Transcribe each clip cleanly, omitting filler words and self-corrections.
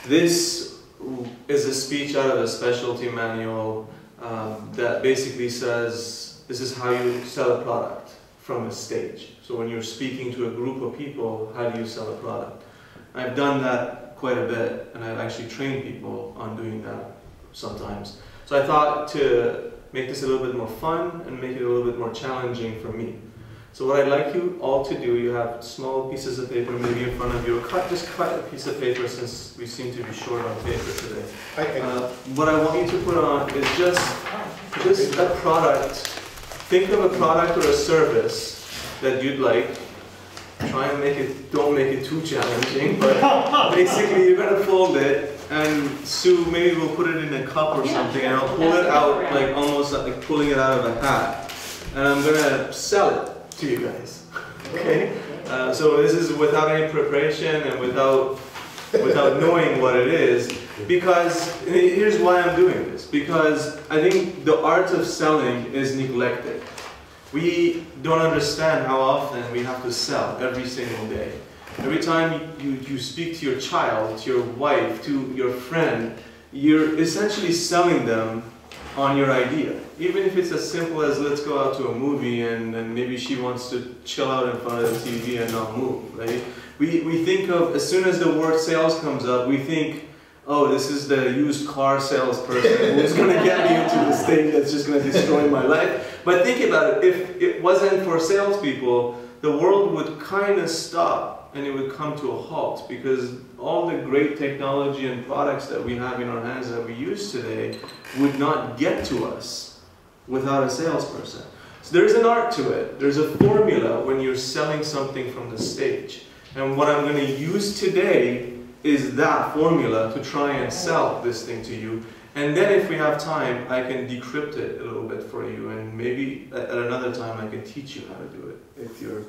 This is a speech out of a specialty manual that basically says this is how you sell a product from a stage. So when you're speaking to a group of people, how do you sell a product? I've done that quite a bit, and I've actually trained people on doing that sometimes. So I thought to make this a little bit more fun and make it a little bit more challenging for me. So what I'd like you all to do, you have small pieces of paper maybe in front of you, or just cut a piece of paper since we seem to be short on paper today. What I want you to put on is just a product. Think of a product or a service that you'd like. Try and make it, don't make it too challenging, but basically you're going to fold it, and Sue, maybe we'll put it in a cup or something, and I'll pull it out like almost like pulling it out of a hat, and I'm going to sell it to you guys. Okay? So this is without any preparation and without knowing what it is, because here's why I'm doing this, because I think the art of selling is neglected. We don't understand how often we have to sell every single day. Every time you speak to your child, to your wife, to your friend, you're essentially selling them on your idea. Even if it's as simple as let's go out to a movie and maybe she wants to chill out in front of the TV and not move, right? We think of, as soon as the word sales comes up, we think, oh, this is the used car salesperson who's going to get me into this thing that's just going to destroy my life. But think about it, if it wasn't for salespeople, the world would kind of stop and it would come to a halt, because all the great technology and products that we have in our hands that we use today would not get to us without a salesperson. So there's an art to it. There's a formula when you're selling something from the stage. And what I'm going to use today is that formula to try and sell this thing to you. And then if we have time, I can decrypt it a little bit for you, and maybe at another time I can teach you how to do it if you're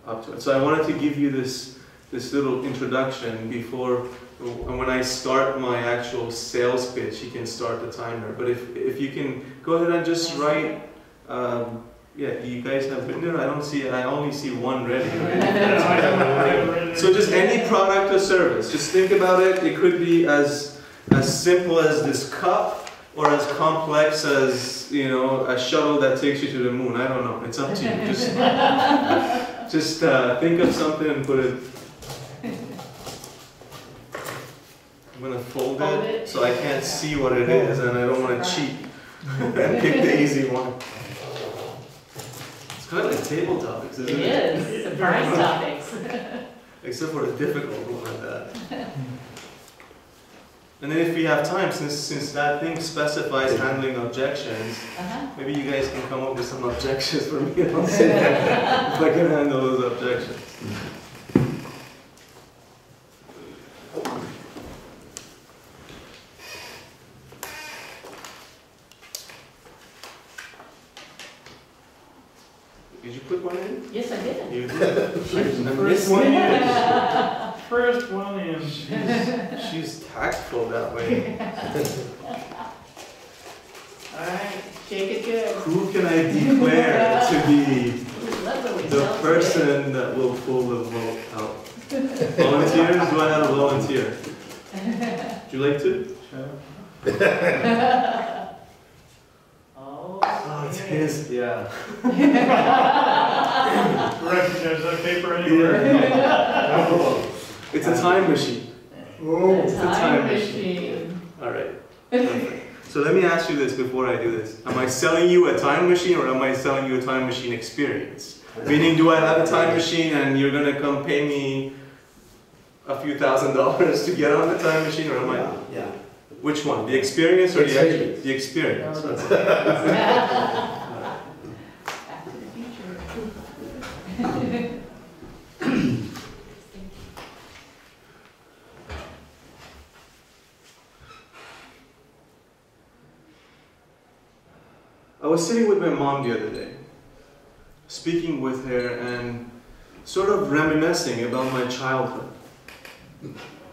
up to it. So I wanted to give you this little introduction before, when I start my actual sales pitch, you can start the timer. But if you can go ahead and just write, yeah, you guys have written it? I don't see it. I only see one ready. Right? So just any product or service. Just think about it. It could be as simple as this cup, or as complex as, you know, a shuttle that takes you to the moon. I don't know. It's up to you. Just think of something and put it. I'm gonna fold it so I can't see what it is, and I don't want to cheat and pick the easy one. It's kind of like table topics, isn't it? It is. Surprise topics. Except for the difficult one like that. And then if we have time, since that thing specifies handling objections, maybe you guys can come up with some objections for me, and I'll see if I can handle those objections. Did you put one in? Yes, I did. You did. First one in. First one in. She's tactful that way. Alright, shake it good. Who can I declare to be the person that will pull the vote out? Volunteers? Do I have a volunteer? Would you like to? Sure. Oh, it's his, yeah. Recognize that paper anywhere? Yeah. It's a time machine. Oh, it's a time machine. All right. Perfect. So let me ask you this before I do this. Am I selling you a time machine, or am I selling you a time machine experience? Meaning, do I have a time machine and you're going to come pay me a few $1,000s to get on the time machine, or am I? Yeah. Which one? The experience or the experience? Back to the future. I was sitting with my mom the other day, speaking with her and sort of reminiscing about my childhood.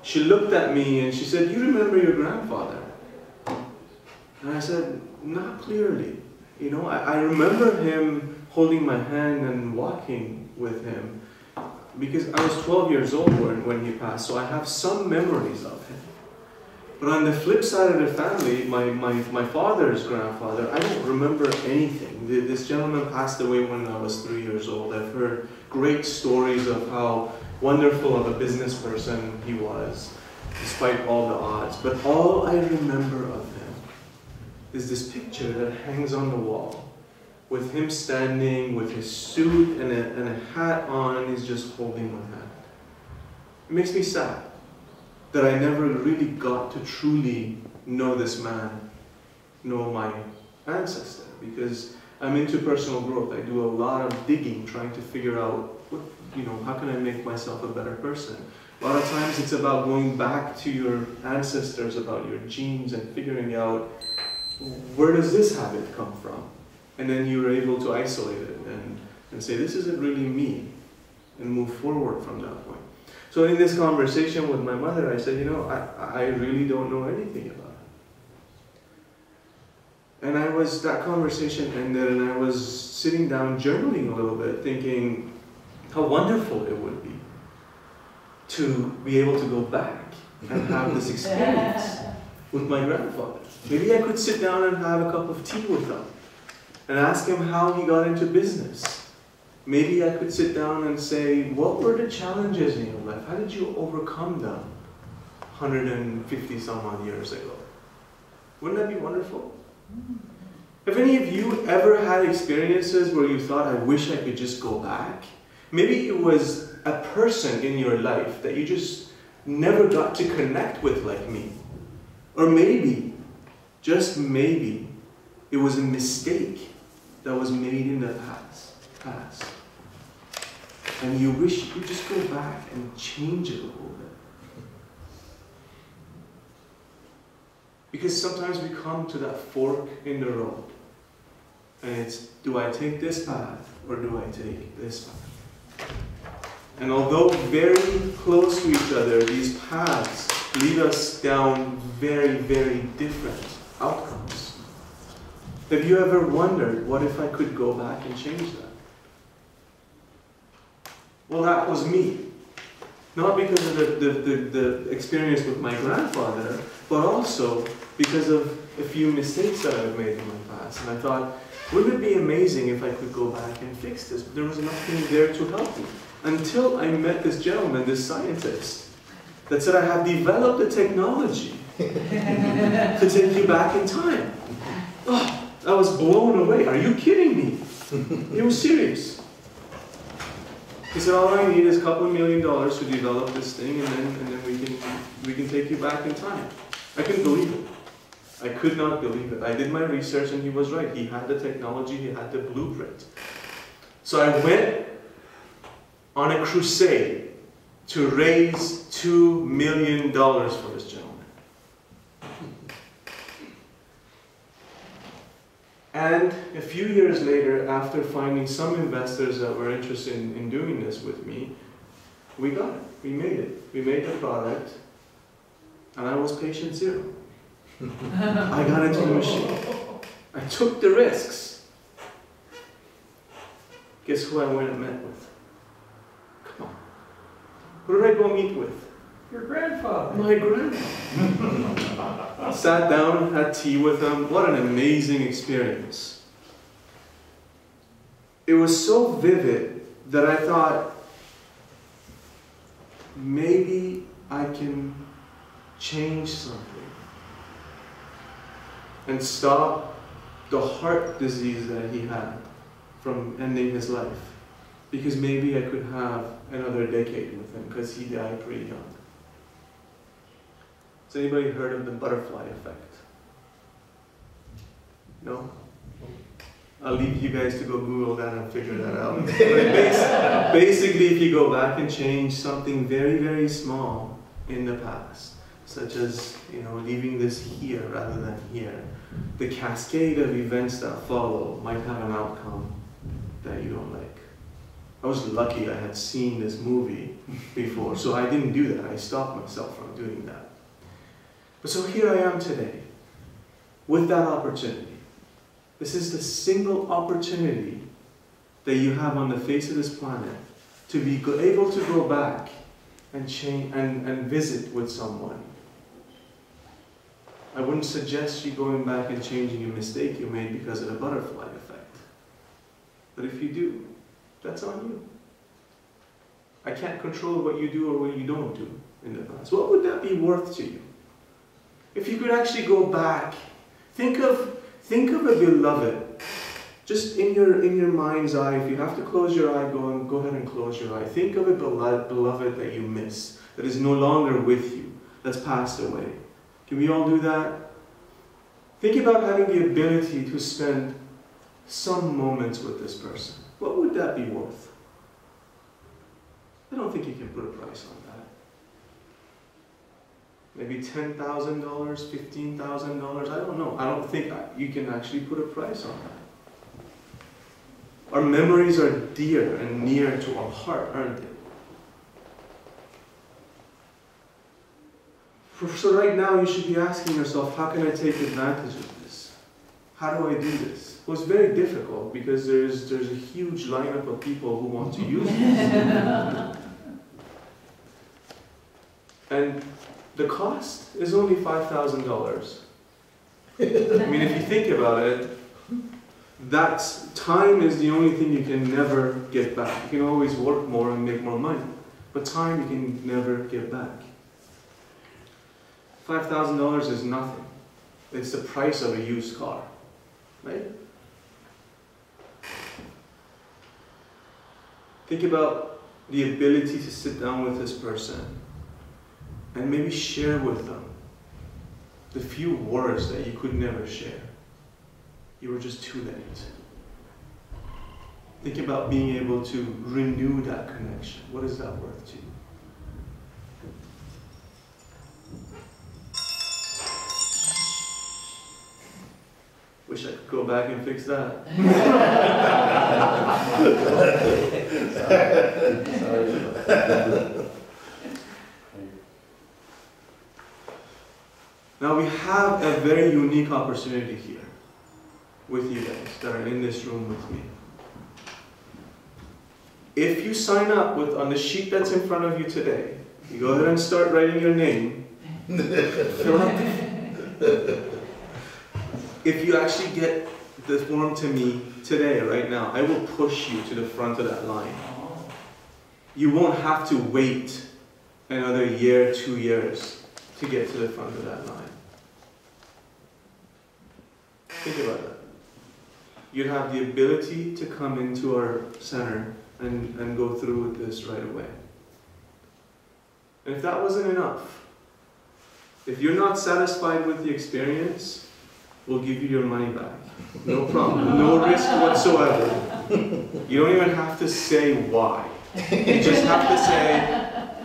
She looked at me and she said, "You remember your grandfather?" And I said, "Not clearly. You know, I remember him holding my hand and walking with him, because I was 12 years old when he passed, so I have some memories of him." But on the flip side of the family, my father's grandfather, I don't remember anything. This gentleman passed away when I was 3 years old. I've heard great stories of how wonderful of a business person he was, despite all the odds. But all I remember of him is this picture that hangs on the wall, with him standing with his suit and a hat on, and he's just holding my hand. It makes me sad that I never really got to truly know this man, know my ancestor, because I'm into personal growth. I do a lot of digging, trying to figure out, how can I make myself a better person? A lot of times it's about going back to your ancestors, about your genes, and figuring out, where does this habit come from? And then you're able to isolate it and say, this isn't really me, and move forward from that point. So in this conversation with my mother, I said, I really don't know anything about it. And that conversation ended, and I was sitting down journaling a little bit, thinking how wonderful it would be to be able to go back and have this experience with my grandfather. Maybe I could sit down and have a cup of tea with him and ask him how he got into business. Maybe I could sit down and say, what were the challenges in your life? How did you overcome them 150 some odd years ago? Wouldn't that be wonderful? Have any of you ever had experiences where you thought, I wish I could just go back? Maybe it was a person in your life that you just never got to connect with like me. Or maybe, just maybe, it was a mistake that was made in the past. And you wish you could just go back and change it a little bit. Because sometimes we come to that fork in the road. And it's, do I take this path or do I take this path? And although very close to each other, these paths lead us down very, very different outcomes. Have you ever wondered, what if I could go back and change that? Well, that was me. Not because of the experience with my grandfather, but also because of a few mistakes that I've made in my past. And I thought, wouldn't it be amazing if I could go back and fix this? But there was nothing there to help me. Until I met this gentleman, this scientist, that said I have developed a technology to take you back in time. Oh, I was blown away. Are you kidding me? He was serious. He said, all I need is a couple $1 million to develop this thing, and then we can take you back in time. I couldn't believe it. I could not believe it. I did my research, and he was right. He had the technology, he had the blueprint. So I went on a crusade to raise $2 million for this gentleman. And a few years later, after finding some investors that were interested in doing this with me, we got it. We made it. We made the product. And I was patient zero. I got into the machine. I took the risks. Guess who I went and met with? Come on. Who did I go meet with? Your grandfather. My grandfather. Sat down, had tea with him. What an amazing experience. It was so vivid that I thought, maybe I can change something and stop the heart disease that he had from ending his life. Because maybe I could have another decade with him, because he died pretty young. Has anybody heard of the butterfly effect? No? I'll leave you guys to go Google that and figure that out. But basically, if you go back and change something very, very small in the past, such as, leaving this here rather than here, the cascade of events that follow might have an outcome that you don't like. I was lucky I had seen this movie before, so I didn't do that. I stopped myself from doing that. But so here I am today, with that opportunity. This is the single opportunity that you have on the face of this planet to be able to go back and change and visit with someone I wouldn't suggest you going back and changing a mistake you made because of the butterfly effect. But if you do, that's on you. I can't control what you do or what you don't do in the past. What would that be worth to you? If you could actually go back, think of a beloved. Just in your mind's eye, if you have to close your eye, go ahead and close your eye. Think of a beloved that you miss, that is no longer with you, that's passed away. Can we all do that? Think about having the ability to spend some moments with this person. What would that be worth? I don't think you can put a price on that. Maybe $10,000, $15,000, I don't know. I don't think you can actually put a price on that. Our memories are dear and near to our heart, aren't they? So right now you should be asking yourself, how can I take advantage of this? How do I do this? Well, it's very difficult because there's a huge lineup of people who want to use this. And the cost is only $5,000. I mean, if you think about it, time is the only thing you can never get back. You can always work more and make more money, but time you can never get back. $5,000 is nothing. It's the price of a used car, right? Think about the ability to sit down with this person and maybe share with them the few words that you could never share. You were just too late. Think about being able to renew that connection. What is that worth to you? Wish I could go back and fix that. Now we have a very unique opportunity here with you guys that are in this room with me. If you sign up on the sheet that's in front of you today, you go ahead and start writing your name. Fill out if you actually get the form to me today, right now, I will push you to the front of that line. You won't have to wait another year, 2 years to get to the front of that line. Think about that. You'd have the ability to come into our center and go through with this right away. And if that wasn't enough, if you're not satisfied with the experience, we'll give you your money back. No problem. No risk whatsoever. You don't even have to say why. You just have to say,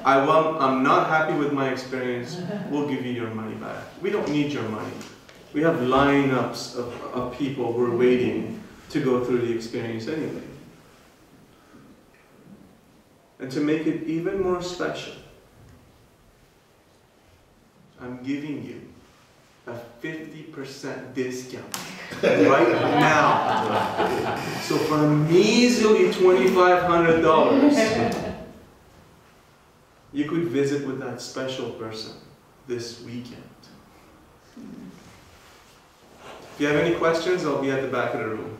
I'm not happy with my experience. We'll give you your money back. We don't need your money. We have lineups of people who are waiting to go through the experience anyway. And to make it even more special, I'm giving you a 50% discount right now. So for a measly $2,500, you could visit with that special person this weekend. If you have any questions, I'll be at the back of the room.